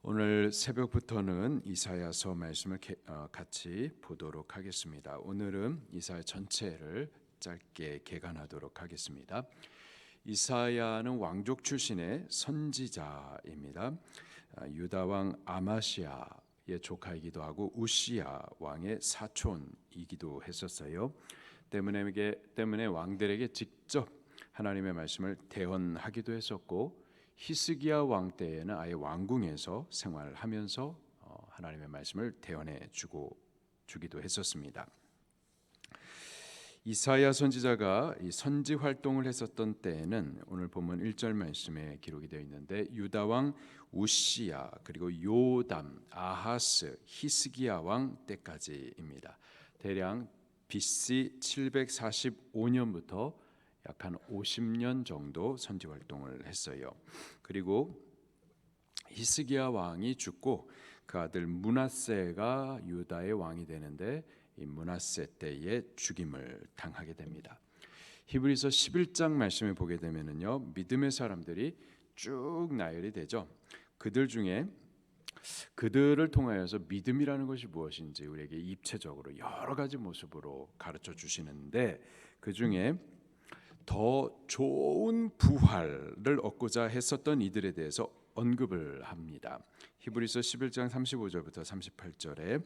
오늘 새벽부터는 이사야서 말씀을 같이 보도록 하겠습니다. 오늘은 이사야 전체를 짧게 개관하도록 하겠습니다. 이사야는 왕족 출신의 선지자입니다. 유다 왕 아마시아의 조카이기도 하고 우시야 왕의 사촌이기도 했었어요. 때문에 왕들에게 직접 하나님의 말씀을 대언하기도 했었고, 히스기야 왕 때에는 아예 왕궁에서 생활하면서 하나님의 말씀을 대언해 주기도 했었습니다. 이사야 선지자가 이 선지 활동을 했었던 때에는 오늘 본문 1절 말씀에 기록이 되어 있는데, 유다 왕 우시야 그리고 요담, 아하스, 히스기야 왕 때까지입니다. 대략 BC 745년부터 약 한 50년 정도 선지 활동을 했어요. 그리고 히스기야 왕이 죽고 그 아들 므낫세가 유다의 왕이 되는데, 이 므낫세 때에 죽임을 당하게 됩니다. 히브리서 11장 말씀을 보게 되면은요, 믿음의 사람들이 쭉 나열이 되죠. 그들 중에 그들을 통하여서 믿음이라는 것이 무엇인지 우리에게 입체적으로 여러 가지 모습으로 가르쳐 주시는데, 그 중에 더 좋은 부활을 얻고자 했었던 이들에 대해서 언급을 합니다. 히브리서 11장 35절부터 38절에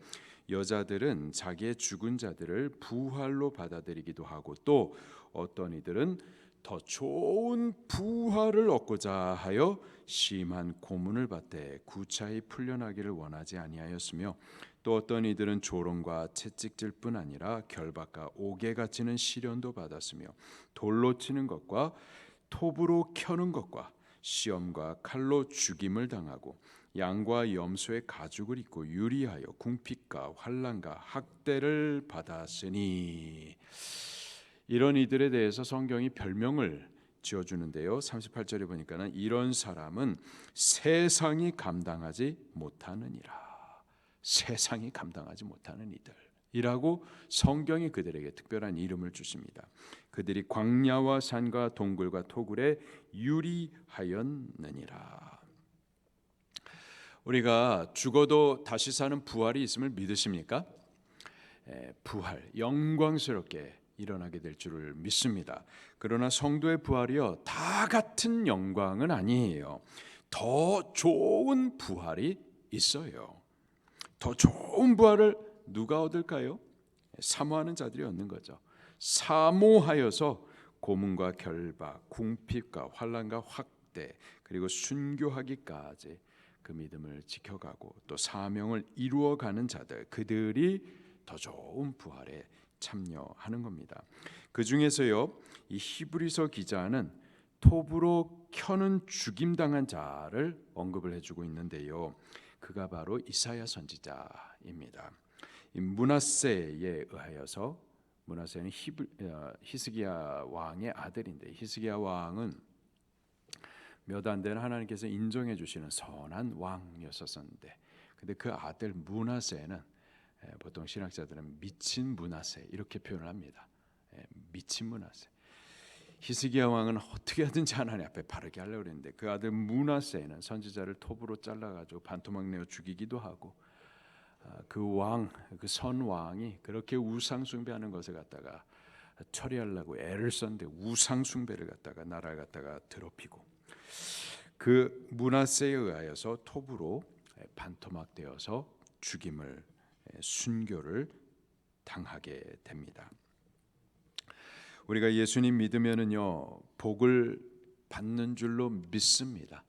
여자들은 자기의 죽은 자들을 부활로 받아들이기도 하고, 또 어떤 이들은 더 좋은 부활을 얻고자 하여 심한 고문을 받되 구차히 풀려나기를 원하지 아니하였으며, 또 어떤 이들은 조롱과 채찍질 뿐 아니라 결박과 옥에가 치는 시련도 받았으며, 돌로 치는 것과 톱으로 켜는 것과 시험과 칼로 죽임을 당하고, 양과 염소의 가죽을 입고 유리하여 궁핍과 환난과 학대를 받았으니. 이런 이들에 대해서 성경이 별명을 지어주는데요, 38절에 보니까는 이런 사람은 세상이 감당하지 못하느니라. 세상이 감당하지 못하는 이들이라고 성경이 그들에게 특별한 이름을 주십니다. 그들이 광야와 산과 동굴과 토굴에 유리하였느니라. 우리가 죽어도 다시 사는 부활이 있음을 믿으십니까? 부활, 영광스럽게 일어나게 될 줄을 믿습니다. 그러나 성도의 부활이요, 다 같은 영광은 아니에요. 더 좋은 부활이 있어요. 더 좋은 부활을 누가 얻을까요? 사모하는 자들이 얻는 거죠. 사모하여서 고문과 결박, 궁핍과 환난과 확대, 그리고 순교하기까지 그 믿음을 지켜가고 또 사명을 이루어가는 자들, 그들이 더 좋은 부활에 참여하는 겁니다. 그 중에서요, 이 히브리서 기자는 톱으로 켜는 죽임당한 자를 언급을 해주고 있는데요, 그가 바로 이사야 선지자입니다. 이 므낫세에 의하여서, 므낫세는 히스기야 왕의 아들인데, 히스기야 왕은 몇 안 되는 하나님께서 인정해 주시는 선한 왕이었었는데, 근데 그 아들 므낫세는 보통 신학자들은 미친 므낫세 이렇게 표현을 합니다. 미친 므낫세. 히스기야 왕은 어떻게 하든지 하나님 앞에 바르게 하려고 했는데, 그 아들 므낫세는 선지자를 톱으로 잘라가지고 반토막 내어 죽이기도 하고, 그 왕, 그 선왕이 그렇게 우상 숭배하는 것을 갖다가 처리하려고 애를 썼는데 우상 숭배를 갖다가 나라를 갖다가 더럽히고, 그 므낫세에 의하여서 톱으로 반토막 되어서 죽임을, 순교를 당하게 됩니다. 우리가 예수님 믿으면은요, 복을 받는 줄로 믿습니다.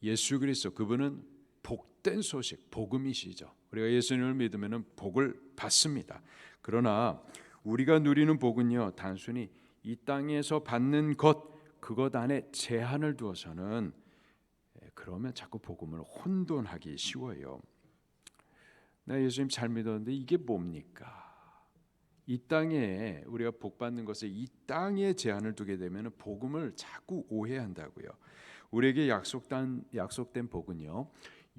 예수 그리스도, 그분은 복된 소식, 복음이시죠. 우리가 예수님을 믿으면은 복을 받습니다. 그러나 우리가 누리는 복은요, 단순히 이 땅에서 받는 그것 안에 제한을 두어서는, 그러면 자꾸 복음을 혼돈하기 쉬워요. 나 예수님 잘 믿었는데 이게 뭡니까? 이 땅에 우리가 복 받는 것에 이 땅에 제한을 두게 되면 복음을 자꾸 오해한다고요. 우리에게 약속된 복은요,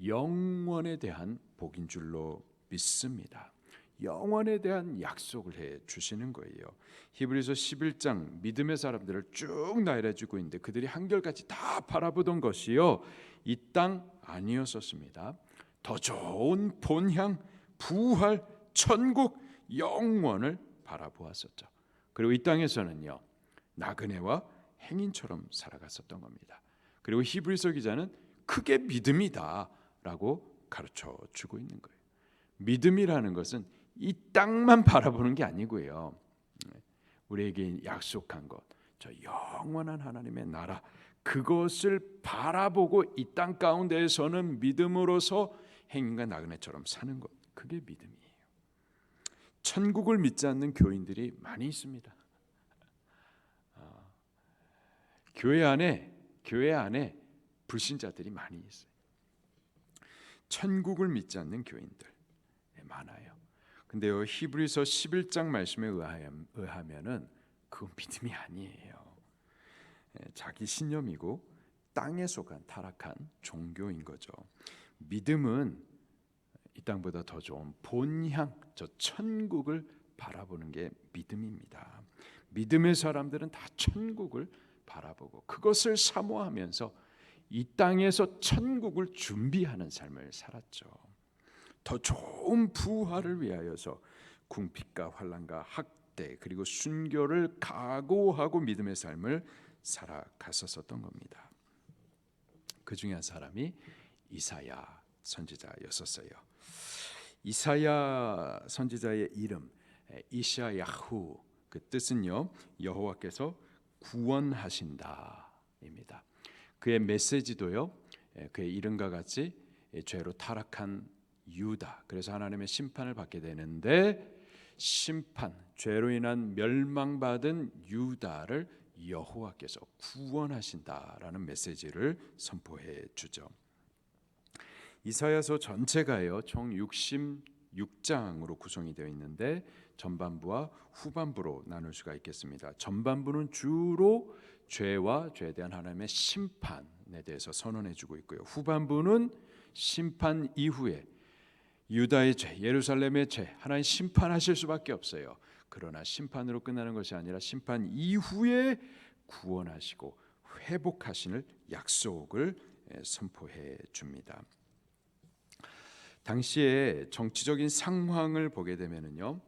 영원에 대한 복인 줄로 믿습니다. 영원에 대한 약속을 해 주시는 거예요. 히브리서 11장 믿음의 사람들을 쭉 나열해 주고 있는데 그들이 한결같이 다 바라보던 것이요 이 땅 아니었었습니다. 더 좋은 본향, 부활, 천국, 영원을 바라보았었죠. 그리고 이 땅에서는요 나그네와 행인처럼 살아갔었던 겁니다. 그리고 히브리서 기자는 크게 믿음이다라고 가르쳐 주고 있는 거예요. 믿음이라는 것은 이 땅만 바라보는 게 아니고요. 우리에게 약속한 것, 저 영원한 하나님의 나라, 그것을 바라보고 이 땅 가운데에서는 믿음으로서 행인과 나그네처럼 사는 것, 그게 믿음이에요. 천국을 믿지 않는 교인들이 많이 있습니다. 교회 안에 불신자들이 많이 있어요. 천국을 믿지 않는 교인들 많아요. 근데요 히브리서 11장 말씀에 의하면은 그건 믿음이 아니에요. 자기 신념이고 땅에 속한 타락한 종교인 거죠. 믿음은 이 땅보다 더 좋은 본향, 저 천국을 바라보는 게 믿음입니다. 믿음의 사람들은 다 천국을 바라보고 그것을 사모하면서 이 땅에서 천국을 준비하는 삶을 살았죠. 더 좋은 부활을 위하여서 궁핍과 환난과 학대 그리고 순교를 각오하고 믿음의 삶을 살아갔었던 겁니다. 그 중에 한 사람이 이사야 선지자였었어요. 이사야 선지자의 이름 이샤야후, 그 뜻은요 여호와께서 구원하신다입니다. 그의 메시지도요 그의 이름과 같이 죄로 타락한 유다, 그래서 하나님의 심판을 받게 되는데 심판, 죄로 인한 멸망받은 유다를 여호와께서 구원하신다라는 메시지를 선포해 주죠. 이사야서 전체가요 총 66장으로 구성이 되어 있는데 전반부와 후반부로 나눌 수가 있겠습니다. 전반부는 주로 죄와 죄에 대한 하나님의 심판에 대해서 선언해 주고 있고요. 후반부는 심판 이후에 유다의 죄, 예루살렘의 죄, 하나님 심판하실 수밖에 없어요. 그러나 심판으로 끝나는 것이 아니라 심판 이후에 구원하시고 회복하시는 약속을 선포해 줍니다. 당시의 정치적인 상황을 보게 되면은요,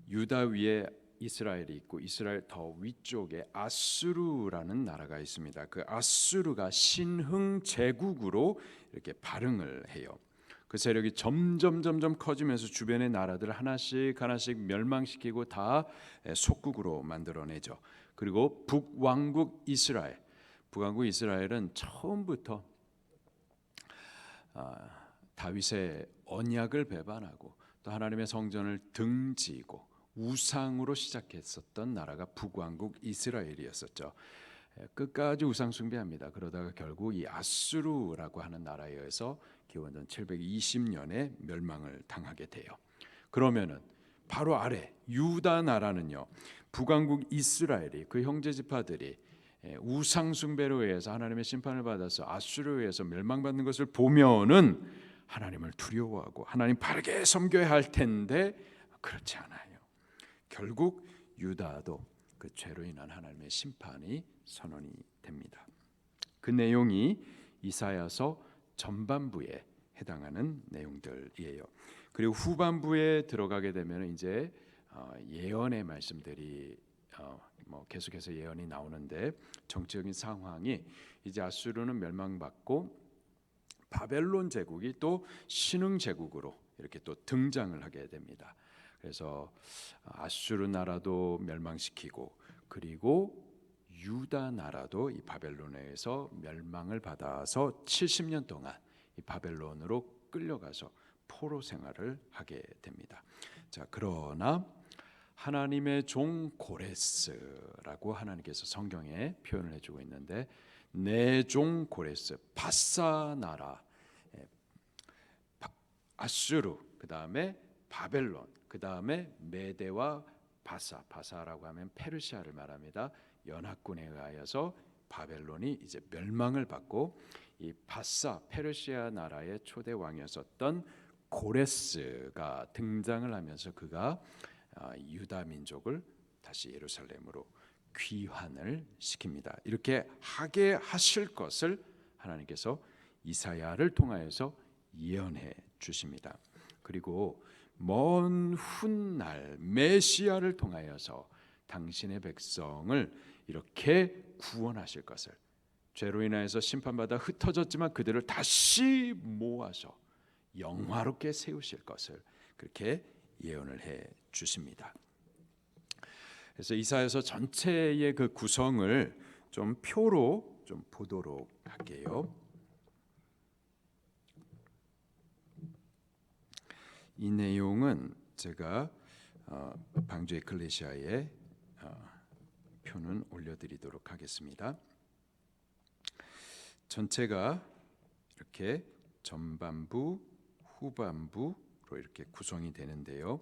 유다 위에 이스라엘이 있고 이스라엘 더 위쪽에 아수르라는 나라가 있습니다. 그 아수르가 신흥 제국으로 이렇게 발흥을 해요. 그 세력이 점점 커지면서 주변의 나라들 하나씩 멸망시키고 다 속국으로 만들어내죠. 그리고 북왕국 이스라엘은 처음부터 다윗의 언약을 배반하고 또 하나님의 성전을 등지고 우상으로 시작했었던 나라가 북왕국 이스라엘이었었죠. 끝까지 우상 숭배합니다. 그러다가 결국 이 아수르라고 하는 나라에 의해서 기원전 720년에 멸망을 당하게 돼요. 그러면은 바로 아래 유다 나라는요, 북왕국 이스라엘이 그 형제 지파들이 우상 숭배로 의해서 하나님의 심판을 받아서 아수르에 의해서 멸망받는 것을 보면은 하나님을 두려워하고 하나님 바르게 섬겨야 할 텐데 그렇지 않아요. 결국 유다도 그 죄로 인한 하나님의 심판이 선언이 됩니다. 그 내용이 이사야서 전반부에 해당하는 내용들이에요. 그리고 후반부에 들어가게 되면 이제 예언의 말씀들이 계속해서 예언이 나오는데 정치적인 상황이 이제 아수르는 멸망받고 바벨론 제국이 또 신흥 제국으로 이렇게 또 등장을 하게 됩니다. 그래서 아수르 나라도 멸망시키고 그리고 유다 나라도 이 바벨론에서 멸망을 받아서 70년 동안 이 바벨론으로 끌려가서 포로 생활을 하게 됩니다. 자, 그러나 하나님의 종 고레스라고 하나님께서 성경에 표현을 해주고 있는데 내 종 고레스, 바사 나라, 아수르, 그 다음에 바벨론, 그 다음에 메대와 바사라고 하면 페르시아를 말합니다. 연합군에 의하여서 바벨론이 이제 멸망을 받고 이 바사 페르시아 나라의 초대 왕이었었던 고레스가 등장을 하면서 그가 유다 민족을 다시 예루살렘으로 귀환을 시킵니다. 이렇게 하게 하실 것을 하나님께서 이사야를 통하여서 예언해 주십니다. 그리고 먼 훗날 메시아를 통하여서 당신의 백성을 이렇게 구원하실 것을, 죄로 인하여서 심판받아 흩어졌지만 그들을 다시 모아서 영화롭게 세우실 것을 그렇게 예언을 해 주십니다. 그래서 이사야서 전체의 그 구성을 좀 표로 좀 보도록 할게요. 이 내용은 제가 방주 에클레시아에 표는 올려드리도록 하겠습니다. 전체가 이렇게 전반부, 후반부로 이렇게 구성이 되는데요.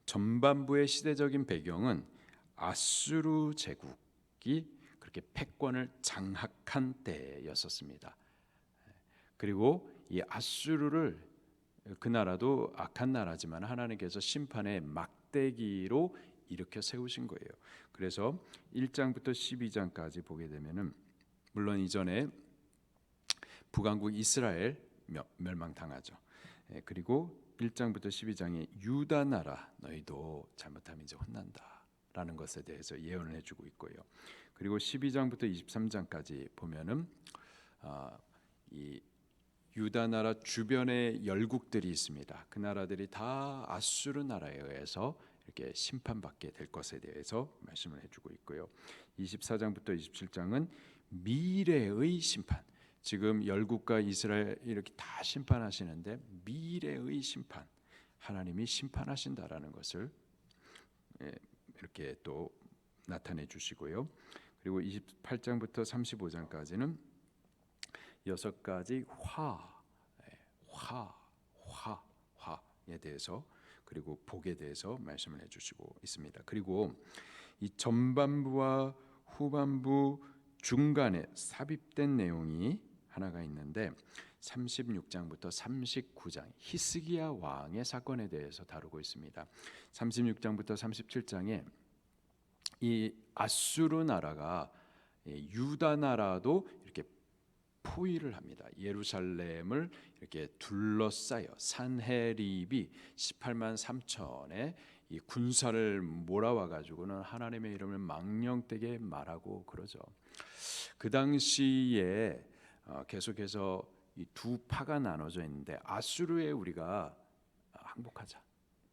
전반부의 시대적인 배경은 아수르 제국이 그렇게 패권을 장악한 때였었습니다. 그리고 이 아수르를, 그 나라도 악한 나라지만 하나님께서 심판의 막대기로 일으켜 세우신 거예요. 그래서 1장부터 12장까지 보게 되면은, 물론 이전에 북왕국 이스라엘 멸망당하죠. 그리고 1장부터 12장에 유다 나라 너희도 잘못하면 이제 혼난다라는 것에 대해서 예언을 해주고 있고요. 그리고 12장부터 23장까지 보면은 이 유다 나라 주변에 열국들이 있습니다. 그 나라들이 다 아수르 나라에 의해서 이렇게 심판받게 될 것에 대해서 말씀을 해주고 있고요. 24장부터 27장은 미래의 심판, 지금 열국과 이스라엘 이렇게 다 심판하시는데 미래의 심판, 하나님이 심판하신다라는 것을 이렇게 또 나타내 주시고요. 그리고 28장부터 35장까지는 6가지 화에 대해서, 그리고 복에 대해서 말씀을 해주시고 있습니다. 그리고 이 전반부와 후반부 중간에 삽입된 내용이 하나가 있는데 36장부터 39장 히스기야 왕의 사건에 대해서 다루고 있습니다. 36장부터 37장에 이 아수르 나라가 유다 나라도 이렇게 포위를 합니다. 예루살렘을 이렇게 둘러싸여 산헤립이 18만 3천의 이 군사를 몰아와 가지고는 하나님의 이름을 망령되게 말하고 그러죠. 그 당시에 계속해서 이 두 파가 나눠져 있는데, 아수르에 우리가 항복하자,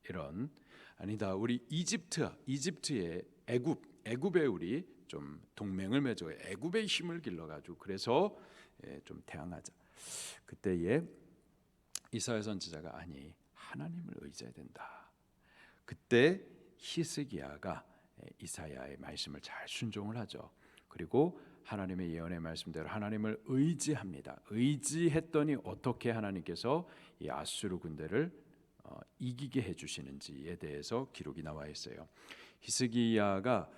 이런, 아니다 우리 이집트의 애굽에 우리 좀 동맹을 맺어 애굽의 힘을 길러가지고 그래서 좀 대항하자. 그때에 이사야 선지자가 아니 하나님을 의지해야 된다. 그때 히스기야가 이사야의 말씀을 잘 순종을 하죠. 그리고 하나님의 예언의 말씀대로 하나님을 의지합니다. 의지했더니 어떻게 하나님께서 이 아수르 군대를 이기게 해주시는지에 대해서 기록이 나와 있어요. 히스기야가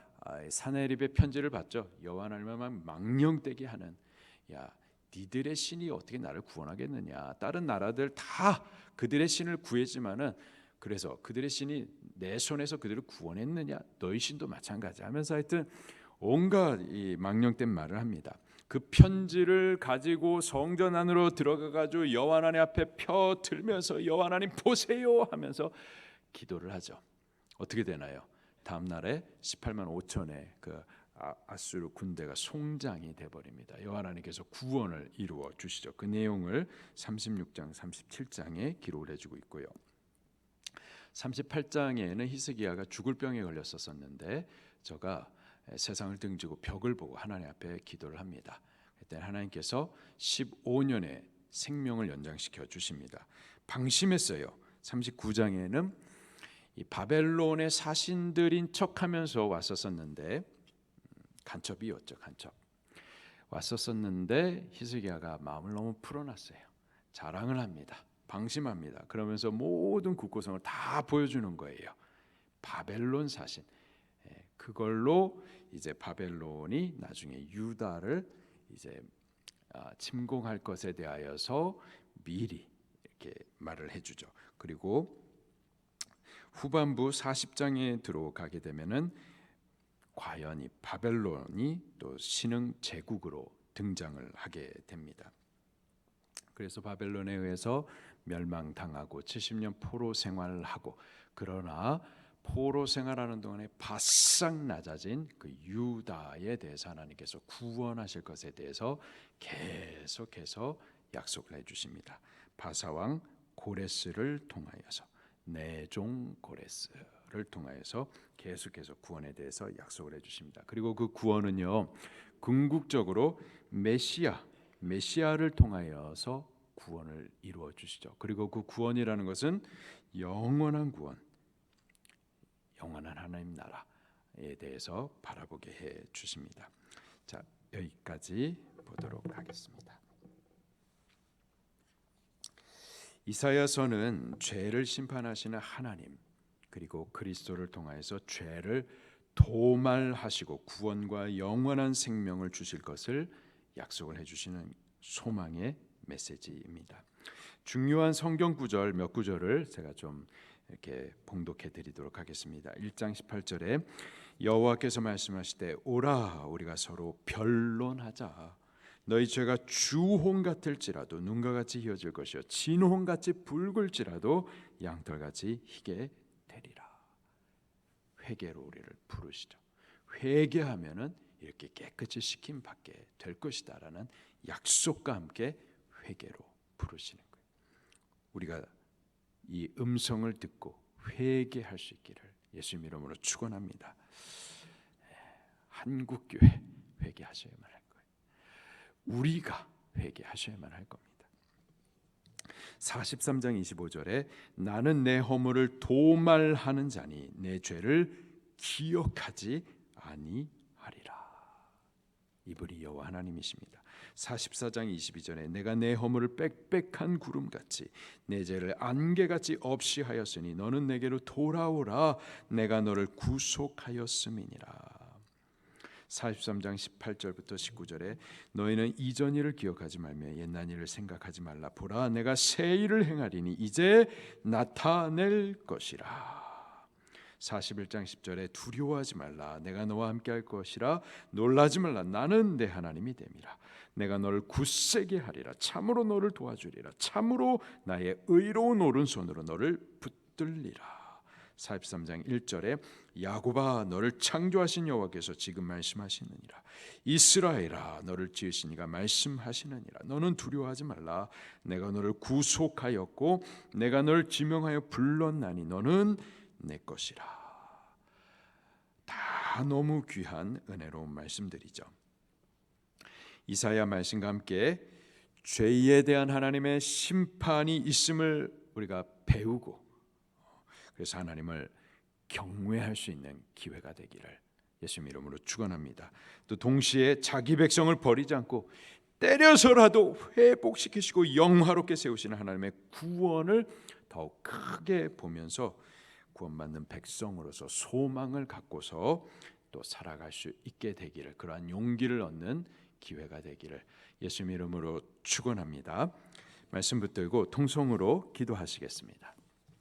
산헤립의 편지를 받죠. 여호와 하나님을 망령되게 하는, 야 니들의 신이 어떻게 나를 구원하겠느냐. 다른 나라들 다 그들의 신을 구했지만은, 그래서 그들의 신이 내 손에서 그들을 구원했느냐. 너희 신도 마찬가지 하면서 하여튼 온갖 이 망령된 말을 합니다. 그 편지를 가지고 성전 안으로 들어가 가지고 여호와 하나님 앞에 펴 들면서 여호와 하나님 보세요 하면서 기도를 하죠. 어떻게 되나요? 다음 날에 18만 5천의 그 아수르 군대가 송장이 돼 버립니다. 여호와 하나님께서 구원을 이루어 주시죠. 그 내용을 36장, 37장에 기록을 해주고 있고요. 38장에는 히스기야가 죽을 병에 걸렸었는데 저가 세상을 등지고 벽을 보고 하나님 앞에 기도를 합니다. 그때 하나님께서 15년의 생명을 연장시켜 주십니다. 방심했어요. 39장에는 이 바벨론의 사신들인 척하면서 왔었는데, 간첩이었죠. 간첩 왔었는데 히스기야가 마음을 너무 풀어놨어요. 자랑을 합니다. 방심합니다. 그러면서 모든 국고성을 다 보여주는 거예요. 바벨론 사신. 그걸로 이제 바벨론이 나중에 유다를 이제 침공할 것에 대하여서 미리 이렇게 말을 해주죠. 그리고 후반부 40장에 들어가게 되면은 과연 이 바벨론이 또 신흥 제국으로 등장을 하게 됩니다. 그래서 바벨론에 의해서 멸망당하고 70년 포로 생활을 하고, 그러나 포로 생활하는 동안에 바싹 낮아진 그 유다에 대해서 하나님께서 구원하실 것에 대해서 계속해서 약속을 해주십니다. 바사왕 고레스를 통하여서, 내종 고레스를 통하여서 계속해서 구원에 대해서 약속을 해주십니다. 그리고 그 구원은요, 궁극적으로 메시아를 통하여서 구원을 이루어 주시죠. 그리고 그 구원이라는 것은 영원한 구원, 영원한 하나님 나라에 대해서 바라보게 해 주십니다. 자, 여기까지 보도록 하겠습니다. 이사야서는 죄를 심판하시는 하나님, 그리고 그리스도를 통하여서 죄를 도말하시고 구원과 영원한 생명을 주실 것을 약속을 해주시는 소망의 메시지입니다. 중요한 성경 구절 몇 구절을 제가 좀 이렇게 봉독해 드리도록 하겠습니다. 1장 18절에 여호와께서 말씀하시되 오라 우리가 서로 변론하자. 너희 죄가 주홍 같을지라도 눈과 같이 희어질 것이요 진홍 같이 붉을지라도 양털같이 희게 되리라. 회개로 우리를 부르시죠. 회개하면은 이렇게 깨끗이 시킴 받게 될 것이다라는 약속과 함께 회개로 부르시는 거예요. 우리가 이 음성을 듣고 회개할 수 있기를 예수님 이름으로 축원합니다. 한국교회 회개하셔야만 할 거예요. 우리가 회개하셔야만 할 겁니다. 43장 25절에 나는 내 허물을 도말하는 자니 내 죄를 기억하지 아니하리라. 이분이 여호와 하나님이십니다. 44장 22절에 내가 내 허물을 빽빽한 구름같이 내 죄를 안개같이 없이 하였으니 너는 내게로 돌아오라. 내가 너를 구속하였음이니라. 43장 18절부터 19절에 너희는 이전 일을 기억하지 말며 옛날 일을 생각하지 말라. 보라 내가 새 일을 행하리니 이제 나타낼 것이라. 41장 10절에 두려워하지 말라. 내가 너와 함께 할 것이라. 놀라지 말라. 나는 내 하나님이 됨이라. 내가 너를 굳세게 하리라. 참으로 너를 도와주리라. 참으로 나의 의로운 오른손으로 너를 붙들리라. 43장 1절에 야곱아 너를 창조하신 여호와께서 지금 말씀하시느니라. 이스라엘아 너를 지으신 이가 말씀하시느니라. 너는 두려워하지 말라. 내가 너를 구속하였고 내가 너를 지명하여 불렀나니 너는 내 것이라. 다 너무 귀한 은혜로운 말씀들이죠. 이사야 말씀과 함께 죄에 대한 하나님의 심판이 있음을 우리가 배우고, 그래서 하나님을 경외할 수 있는 기회가 되기를 예수님 이름으로 축원합니다. 또 동시에 자기 백성을 버리지 않고 때려서라도 회복시키시고 영화롭게 세우시는 하나님의 구원을 더욱 크게 보면서 구원받는 백성으로서 소망을 갖고서 또 살아갈 수 있게 되기를, 그러한 용기를 얻는 기회가 되기를 예수님 이름으로 축원합니다. 말씀 붙들고 통성으로 기도하시겠습니다.